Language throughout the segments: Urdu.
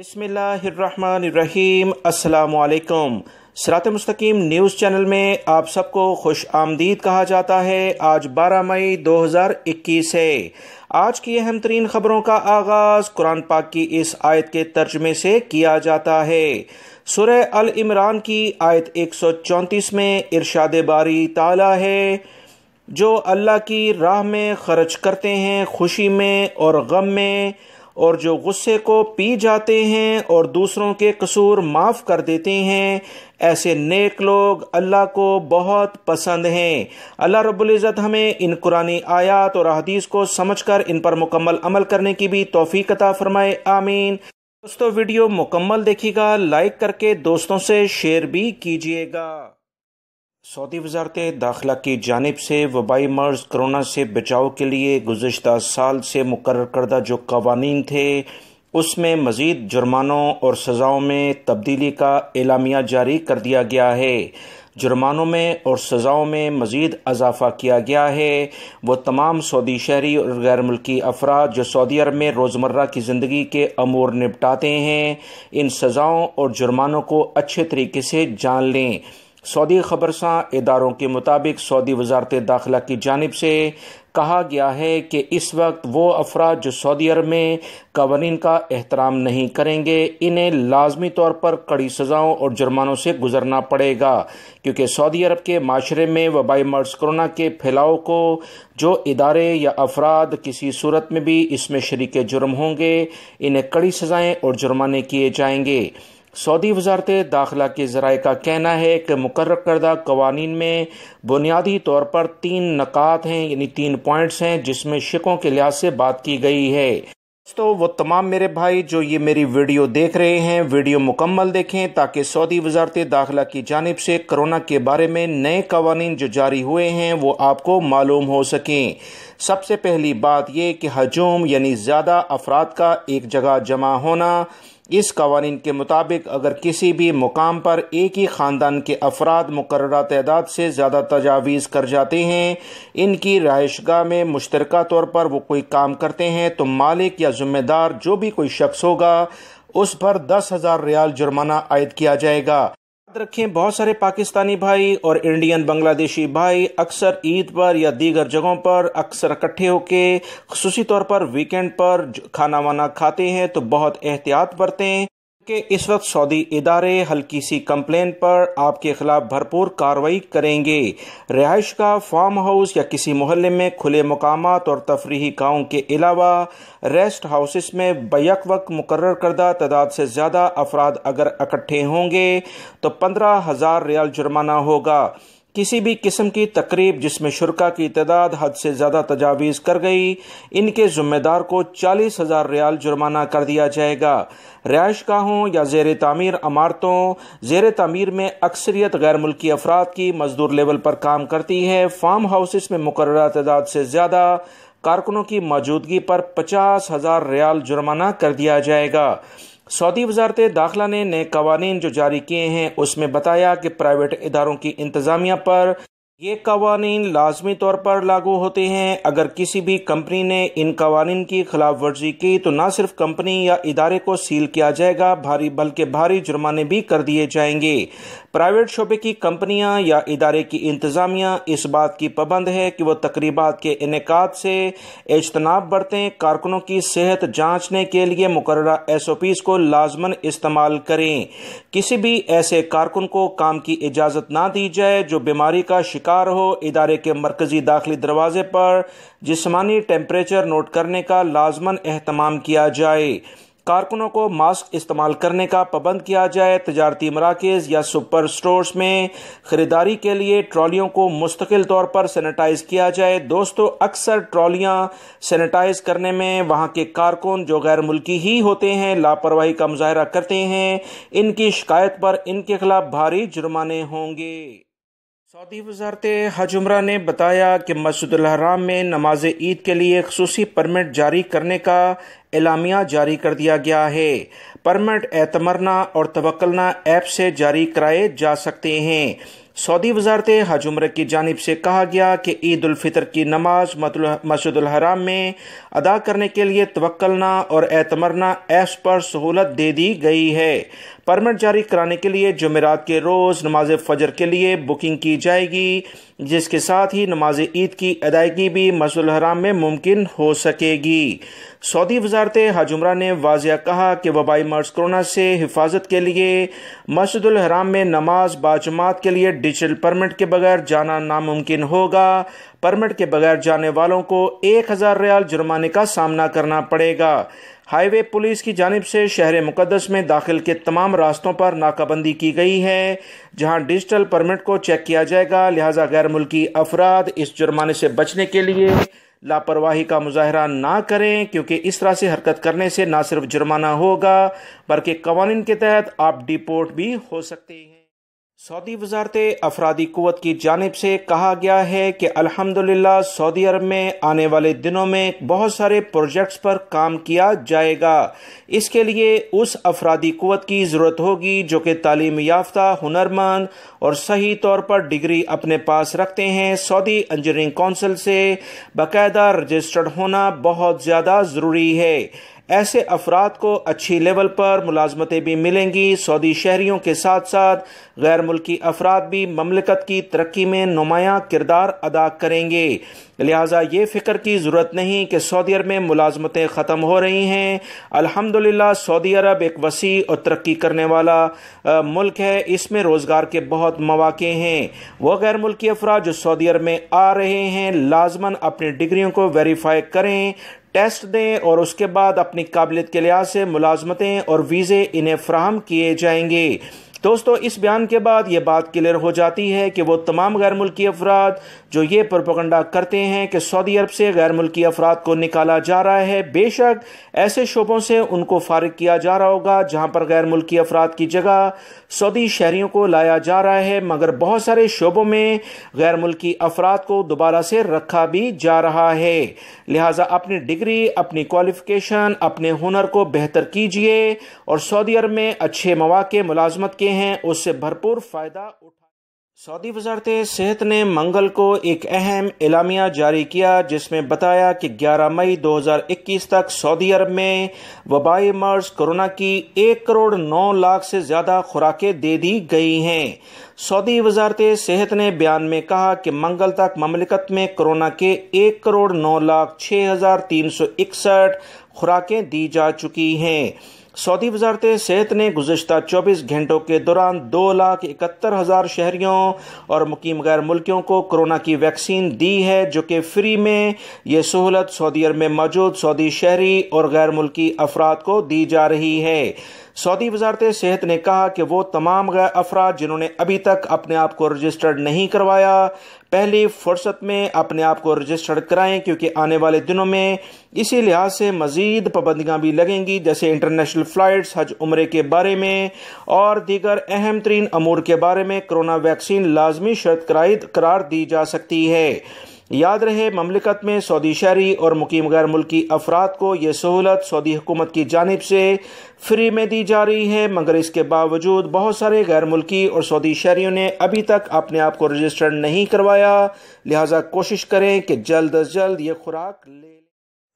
بسم اللہ الرحمن الرحیم۔ السلام علیکم۔ صراط مستقیم نیوز چینل میں آپ سب کو خوش آمدید کہا جاتا ہے۔ آج 12 مئی 2021 ہے۔ آج کی اہم ترین خبروں کا آغاز قرآن پاک کی اس آیت کے ترجمے سے کیا جاتا ہے۔ سورہ ال عمران کی آیت 134 میں ارشاد باری تعالی ہے، جو اللہ کی راہ میں خرچ کرتے ہیں خوشی میں اور غم میں، اور جو غصے کو پی جاتے ہیں اور دوسروں کے قصور معاف کر دیتے ہیں، ایسے نیک لوگ اللہ کو بہت پسند ہیں۔ اللہ رب العزت ہمیں ان قرآنی آیات اور احادیث کو سمجھ کر ان پر مکمل عمل کرنے کی بھی توفیق عطا فرمائے، آمین۔ دوستو، ویڈیو مکمل دیکھیے گا، لائک کر کے دوستوں سے شیئر بھی کیجیے گا۔ سعودی وزارت داخلہ کی جانب سے وبائی مرض کرونا سے بچاؤ کے لیے گزشتہ سال سے مقرر کردہ جو قوانین تھے، اس میں مزید جرمانوں اور سزاؤں میں تبدیلی کا اعلامیہ جاری کر دیا گیا ہے۔ جرمانوں میں اور سزاؤں میں مزید اضافہ کیا گیا ہے۔ وہ تمام سعودی شہری اور غیر ملکی افراد جو سعودی عرب میں روزمرہ کی زندگی کے امور نپٹاتے ہیں، ان سزاؤں اور جرمانوں کو اچھے طریقے سے جان لیں۔ سعودی خبرساں اداروں کے مطابق سعودی وزارت داخلہ کی جانب سے کہا گیا ہے کہ اس وقت وہ افراد جو سعودی عرب میں قوانین کا احترام نہیں کریں گے، انہیں لازمی طور پر کڑی سزاؤں اور جرمانوں سے گزرنا پڑے گا، کیونکہ سعودی عرب کے معاشرے میں وبائی مرض کرونا کے پھیلاؤ کو جو ادارے یا افراد کسی صورت میں بھی اس میں شریک جرم ہوں گے، انہیں کڑی سزائیں اور جرمانے کیے جائیں گے۔ سعودی وزارت داخلہ کے ذرائع کا کہنا ہے کہ مقرر کردہ قوانین میں بنیادی طور پر 3 نکات ہیں، یعنی 3 پوائنٹس ہیں، جس میں شقوں کے لحاظ سے بات کی گئی ہے۔ تو وہ تمام میرے بھائی جو یہ میری ویڈیو دیکھ رہے ہیں، ویڈیو مکمل دیکھیں تاکہ سعودی وزارت داخلہ کی جانب سے کرونا کے بارے میں نئے قوانین جو جاری ہوئے ہیں وہ آپ کو معلوم ہو سکیں۔ سب سے پہلی بات یہ کہ ہجوم یعنی زیادہ افراد کا ایک جگہ جمع ہونا، اس قوانین کے مطابق اگر کسی بھی مقام پر ایک ہی خاندان کے افراد مقررہ تعداد سے زیادہ تجاویز کر جاتے ہیں، ان کی رہائش گاہ میں مشترکہ طور پر وہ کوئی کام کرتے ہیں، تو مالک یا ذمہ دار جو بھی کوئی شخص ہوگا اس پر 10,000 ریال جرمانہ عائد کیا جائے گا۔ یاد رکھیں، بہت سارے پاکستانی بھائی اور انڈین بنگلہ دیشی بھائی اکثر عید پر یا دیگر جگہوں پر اکثر اکٹھے ہو کے خصوصی طور پر ویکینڈ پر کھانا وانا کھاتے ہیں، تو بہت احتیاط برتیں کہ اس وقت سعودی ادارے ہلکی سی کمپلین پر آپ کے خلاف بھرپور کارروائی کریں گے۔ رہائش کا فارم ہاؤس یا کسی محلے میں کھلے مقامات اور تفریحی گاہوں کے علاوہ ریسٹ ہاؤسز میں بیک وقت مقرر کردہ تعداد سے زیادہ افراد اگر اکٹھے ہوں گے تو 15,000 ریال جرمانہ ہوگا۔ کسی بھی قسم کی تقریب جس میں شرکاء کی تعداد حد سے زیادہ تجاویز کر گئی، ان کے ذمہ دار کو 40,000 ریال جرمانہ کر دیا جائے گا۔ رہائش گاہوں یا زیر تعمیر عمارتوں، زیر تعمیر میں اکثریت غیر ملکی افراد کی مزدور لیول پر کام کرتی ہے۔ فارم ہاؤسز میں مقررہ تعداد سے زیادہ کارکنوں کی موجودگی پر 50,000 ریال جرمانہ کر دیا جائے گا۔ سعودی وزارت داخلہ نے نئے قوانین جو جاری کیے ہیں اس میں بتایا کہ پرائیویٹ اداروں کی انتظامیہ پر یہ قوانین لازمی طور پر لاگو ہوتے ہیں۔ اگر کسی بھی کمپنی نے ان قوانین کی خلاف ورزی کی تو نہ صرف کمپنی یا ادارے کو سیل کیا جائے گا بلکہ بھاری جرمانے بھی کر دیے جائیں گے۔ پرائیویٹ شعبے کی کمپنیاں یا ادارے کی انتظامیہ اس بات کی پابند ہے کہ وہ تقریبات کے انعقاد سے اجتناب برتیں، کارکنوں کی صحت جانچنے کے لیے مقررہ SOPs کو لازماً استعمال کریں۔ کسی بھی ایسے کارکن کو کام کی اجازت نہ دی جائے جو بیماری کا شکار ہو۔ ادارے کے مرکزی داخلی دروازے پر جسمانی ٹیمپریچر نوٹ کرنے کا لازماً اہتمام کیا جائے۔ کارکنوں کو ماسک استعمال کرنے کا پابند کیا جائے۔ تجارتی مراکز یا سپر سٹورز میں خریداری کے لیے ٹرالیوں کو مستقل طور پر سینیٹائز کیا جائے۔ دوستو، اکثر ٹرالیاں سینیٹائز کرنے میں وہاں کے کارکن جو غیر ملکی ہی ہوتے ہیں لاپرواہی کا مظاہرہ کرتے ہیں، ان کی شکایت پر ان کے خلاف بھاری جرمانے ہوں گے۔ سعودی وزارت حج عمرہ نے بتایا کہ مسجد الحرام میں نماز عید کے لیے خصوصی پرمٹ جاری کرنے کا اعلامیہ جاری کر دیا گیا ہے۔ پرمٹ اعتمرنا اور توکلنا ایپ سے جاری کرائے جا سکتے ہیں۔ سعودی وزارت حج عمرہ کی جانب سے کہا گیا کہ عید الفطر کی نماز مسجد الحرام میں ادا کرنے کے لیے توکلنا اور اعتمرنا ایپس پر سہولت دے دی گئی ہے۔ پرمٹ جاری کرانے کے لیے جمعرات کے روز نماز فجر کے لیے بکنگ کی جائے گی، جس کے ساتھ ہی نماز عید کی ادائیگی بھی مسجد الحرام میں ممکن ہو سکے گی۔ سعودی وزارت حج عمرہ نے واضح کہا کہ وبائی مرض کورونا سے حفاظت کے لیے مسجد الحرام میں نماز باجماعت کے لیے ڈیجیٹل پرمٹ کے بغیر جانا ناممکن ہوگا۔ پرمٹ کے بغیر جانے والوں کو 1000 ریال جرمانے کا سامنا کرنا پڑے گا۔ ہائی وے پولیس کی جانب سے شہر مقدس میں داخل کے تمام راستوں پر ناکہ بندی کی گئی ہے، جہاں ڈیجیٹل پرمٹ کو چیک کیا جائے گا، لہٰذا غیر ملکی افراد اس جرمانے سے بچنے کے لیے لاپرواہی کا مظاہرہ نہ کریں، کیونکہ اس طرح سے حرکت کرنے سے نہ صرف جرمانہ ہوگا بلکہ قوانین کے تحت آپ ڈیپورٹ بھی ہو سکتے ہیں۔ سعودی وزارت افرادی قوت کی جانب سے کہا گیا ہے کہ الحمدللہ سعودی عرب میں آنے والے دنوں میں بہت سارے پروجیکٹس پر کام کیا جائے گا۔ اس کے لیے اس افرادی قوت کی ضرورت ہوگی جو کہ تعلیم یافتہ، ہنرمند اور صحیح طور پر ڈگری اپنے پاس رکھتے ہیں۔ سعودی انجینئرنگ کونسل سے باقاعدہ رجسٹرڈ ہونا بہت زیادہ ضروری ہے۔ ایسے افراد کو اچھی لیول پر ملازمتیں بھی ملیں گی۔ سعودی شہریوں کے ساتھ ساتھ غیر ملکی افراد بھی مملکت کی ترقی میں نمایاں کردار ادا کریں گے، لہٰذا یہ فکر کی ضرورت نہیں کہ سعودی عرب میں ملازمتیں ختم ہو رہی ہیں۔ الحمدللہ سعودی عرب ایک وسیع اور ترقی کرنے والا ملک ہے، اس میں روزگار کے بہت مواقع ہیں۔ وہ غیر ملکی افراد جو سعودی عرب میں آ رہے ہیں لازماً اپنی ڈگریوں کو ویریفائی کریں، ٹیسٹ دیں اور اس کے بعد اپنی قابلیت کے لحاظ سے ملازمتیں اور ویزے انہیں فراہم کیے جائیں گے۔ دوستو، اس بیان کے بعد یہ بات کلیئر ہو جاتی ہے کہ وہ تمام غیر ملکی افراد جو یہ پروپیگنڈا کرتے ہیں کہ سعودی عرب سے غیر ملکی افراد کو نکالا جا رہا ہے، بے شک ایسے شعبوں سے ان کو فارغ کیا جا رہا ہوگا جہاں پر غیر ملکی افراد کی جگہ سعودی شہریوں کو لایا جا رہا ہے، مگر بہت سارے شعبوں میں غیر ملکی افراد کو دوبارہ سے رکھا بھی جا رہا ہے۔ لہٰذا اپنی ڈگری، اپنی کوالیفیکیشن، اپنے ہنر کو بہتر کیجیے اور سعودی عرب میں اچھے مواقع ملازمت کے ہیں، اس سے بھرپور فائدہ اٹھائیں۔ سعودی وزارت صحت نے منگل کو ایک اہم اعلامیہ جاری کیا جس میں بتایا کہ 11 مئی 2021 تک سعودی عرب میں وبائی مرض کورونا کی 1,09,00,000 سے زیادہ خوراکیں دے دی گئی ہیں۔ سعودی وزارت صحت نے بیان میں کہا کہ منگل تک مملکت میں کورونا کے 1,09,06,361 خوراکیں دی جا چکی ہیں۔ سعودی وزارت صحت نے گزشتہ 24 گھنٹوں کے دوران 2,71,000 شہریوں اور مقیم غیر ملکیوں کو کورونا کی ویکسین دی ہے، جو کہ فری میں یہ سہولت سعودی عرب میں موجود سعودی شہری اور غیر ملکی افراد کو دی جا رہی ہے۔ سعودی وزارت صحت نے کہا کہ وہ تمام غیر افراد جنہوں نے ابھی تک اپنے آپ کو رجسٹرڈ نہیں کروایا، پہلی فرصت میں اپنے آپ کو رجسٹرڈ کرائیں، کیونکہ آنے والے دنوں میں اسی لحاظ سے مزید پابندیاں بھی لگیں گی، جیسے انٹرنیشنل فلائٹس، حج عمرے کے بارے میں اور دیگر اہم ترین امور کے بارے میں کورونا ویکسین لازمی شرط قرار دی جا سکتی ہے۔ یاد رہے، مملکت میں سعودی شہری اور مقیم غیر ملکی افراد کو یہ سہولت سعودی حکومت کی جانب سے فری میں دی جا رہی ہے، مگر اس کے باوجود بہت سارے غیر ملکی اور سعودی شہریوں نے ابھی تک اپنے آپ کو رجسٹرڈ نہیں کروایا، لہٰذا کوشش کریں کہ جلد از جلد یہ خوراک لے۔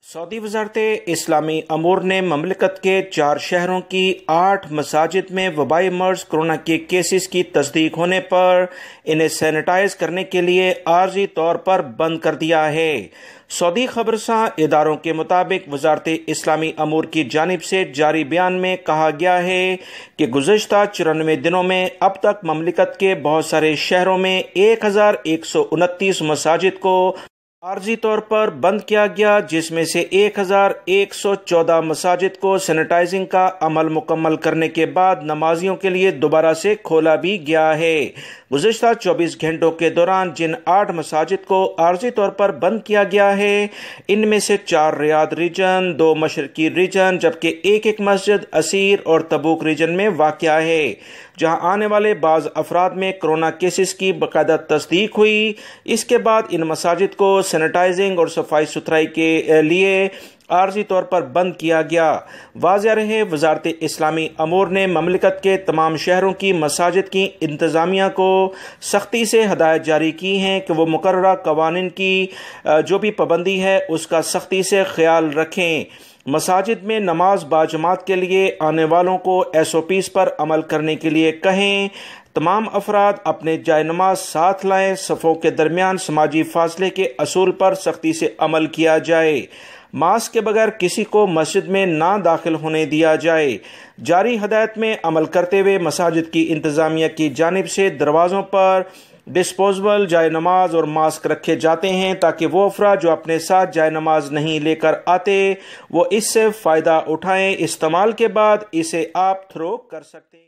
سعودی وزارت اسلامی امور نے مملکت کے 4 شہروں کی 8 مساجد میں وبائی مرض کورونا کے کیسز کی تصدیق ہونے پر انہیں سینیٹائز کرنے کے لیے عارضی طور پر بند کر دیا ہے۔ سعودی خبرساں اداروں کے مطابق وزارت اسلامی امور کی جانب سے جاری بیان میں کہا گیا ہے کہ گزشتہ 94 دنوں میں اب تک مملکت کے بہت سارے شہروں میں 1,129 مساجد کو عارضی طور پر بند کیا گیا، جس میں سے 1,114 مساجد کو سینیٹائزنگ کا عمل مکمل کرنے کے بعد نمازیوں کے لیے دوبارہ سے کھولا بھی گیا ہے۔ گزشتہ 24 گھنٹوں کے دوران جن 8 مساجد کو عارضی طور پر بند کیا گیا ہے، ان میں سے 4 ریاض ریجن، 2 مشرقی ریجن، جبکہ ایک مسجد اسیر اور تبوک ریجن میں واقع ہے، جہاں آنے والے بعض افراد میں کورونا کیسز کی باقاعدہ تصدیق ہوئی۔ اس کے بعد ان مساجد کو سینیٹائزنگ اور صفائی ستھرائی کے لیے عارضی طور پر بند کیا گیا۔ واضح رہے، وزارت اسلامی امور نے مملکت کے تمام شہروں کی مساجد کی انتظامیہ کو سختی سے ہدایت جاری کی ہیں کہ وہ مقررہ قوانین کی جو بھی پابندی ہے اس کا سختی سے خیال رکھیں۔ مساجد میں نماز باجماعت کے لیے آنے والوں کو SOPs پر عمل کرنے کے لیے کہیں۔ تمام افراد اپنے جائے نماز ساتھ لائیں۔ صفوں کے درمیان سماجی فاصلے کے اصول پر سختی سے عمل کیا جائے۔ ماسک کے بغیر کسی کو مسجد میں نہ داخل ہونے دیا جائے۔ جاری ہدایت میں عمل کرتے ہوئے مساجد کی انتظامیہ کی جانب سے دروازوں پر ڈسپوزیبل جائے نماز اور ماسک رکھے جاتے ہیں تاکہ وہ افراد جو اپنے ساتھ جائے نماز نہیں لے کر آتے وہ اس سے فائدہ اٹھائیں۔ استعمال کے بعد اسے آپ تھرو کر سکتے ہیں۔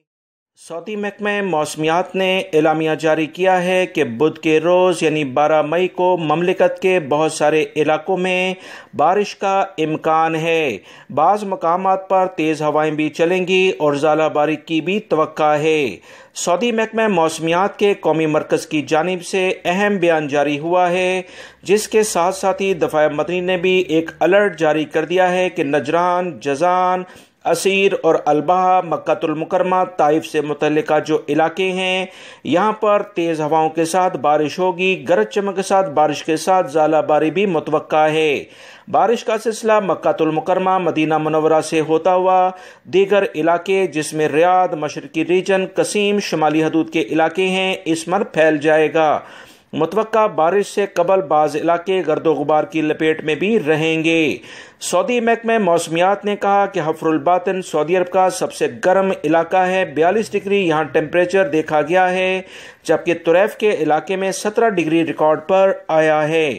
سعودی محکمہ موسمیات نے اعلامیہ جاری کیا ہے کہ بدھ کے روز یعنی 12 مئی کو مملکت کے بہت سارے علاقوں میں بارش کا امکان ہے۔ بعض مقامات پر تیز ہوائیں بھی چلیں گی اور ژالہ باری کی بھی توقع ہے۔ سعودی محکمہ موسمیات کے قومی مرکز کی جانب سے اہم بیان جاری ہوا ہے، جس کے ساتھ ساتھ ہی دفاع مدنی نے بھی ایک الرٹ جاری کر دیا ہے کہ نجران، جازان، عسیر اور الباحہ، مکہ المکرمہ، طائف سے متعلقہ جو علاقے ہیں یہاں پر تیز ہواؤں کے ساتھ بارش ہوگی۔ گرج چمک کے ساتھ بارش کے ساتھ ژالہ باری بھی متوقع ہے۔ بارش کا سلسلہ مکہ المکرمہ، مدینہ منورہ سے ہوتا ہوا دیگر علاقے جس میں ریاض، مشرقی ریجن، قصیم، شمالی حدود کے علاقے ہیں اس پر پھیل جائے گا۔ متوقع بارش سے قبل بعض علاقے گرد و غبار کی لپیٹ میں بھی رہیں گے۔ سعودی محکمہ موسمیات نے کہا کہ حفر الباطن سعودی عرب کا سب سے گرم علاقہ ہے، 42 ڈگری یہاں ٹیمپریچر دیکھا گیا ہے، جبکہ طریف کے علاقے میں 17 ڈگری ریکارڈ پر آیا ہے۔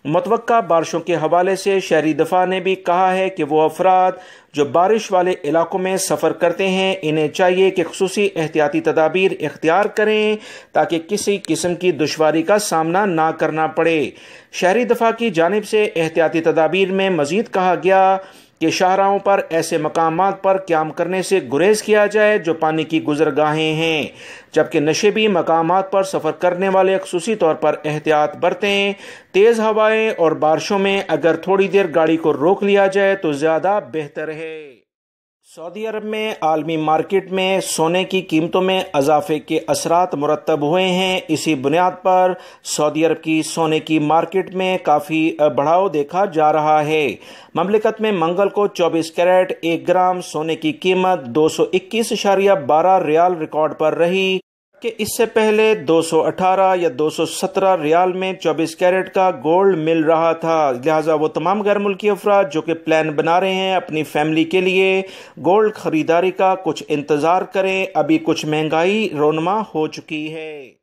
متوقع بارشوں کے حوالے سے شہری دفاع نے بھی کہا ہے کہ وہ افراد جو بارش والے علاقوں میں سفر کرتے ہیں انہیں چاہیے کہ خصوصی احتیاطی تدابیر اختیار کریں تاکہ کسی قسم کی دشواری کا سامنا نہ کرنا پڑے۔ شہری دفاع کی جانب سے احتیاطی تدابیر میں مزید کہا گیا کہ شاہراہوں پر ایسے مقامات پر قیام کرنے سے گریز کیا جائے جو پانی کی گزرگاہیں ہیں، جبکہ نشیبی مقامات پر سفر کرنے والے خصوصی طور پر احتیاط برتیں۔ تیز ہوائیں اور بارشوں میں اگر تھوڑی دیر گاڑی کو روک لیا جائے تو زیادہ بہتر ہے۔ سعودی عرب میں عالمی مارکیٹ میں سونے کی قیمتوں میں اضافے کے اثرات مرتب ہوئے ہیں۔ اسی بنیاد پر سعودی عرب کی سونے کی مارکیٹ میں کافی بڑھاؤ دیکھا جا رہا ہے۔ مملکت میں منگل کو 24 کیرٹ 1 گرام سونے کی قیمت 221.12 ریال ریکارڈ پر رہی کہ اس سے پہلے 218 یا 217 ریال میں 24 کیرٹ کا گولڈ مل رہا تھا۔ لہٰذا وہ تمام غیر ملکی افراد جو کہ پلان بنا رہے ہیں اپنی فیملی کے لیے گولڈ خریداری کا کچھ انتظار کریں، ابھی کچھ مہنگائی رونما ہو چکی ہے۔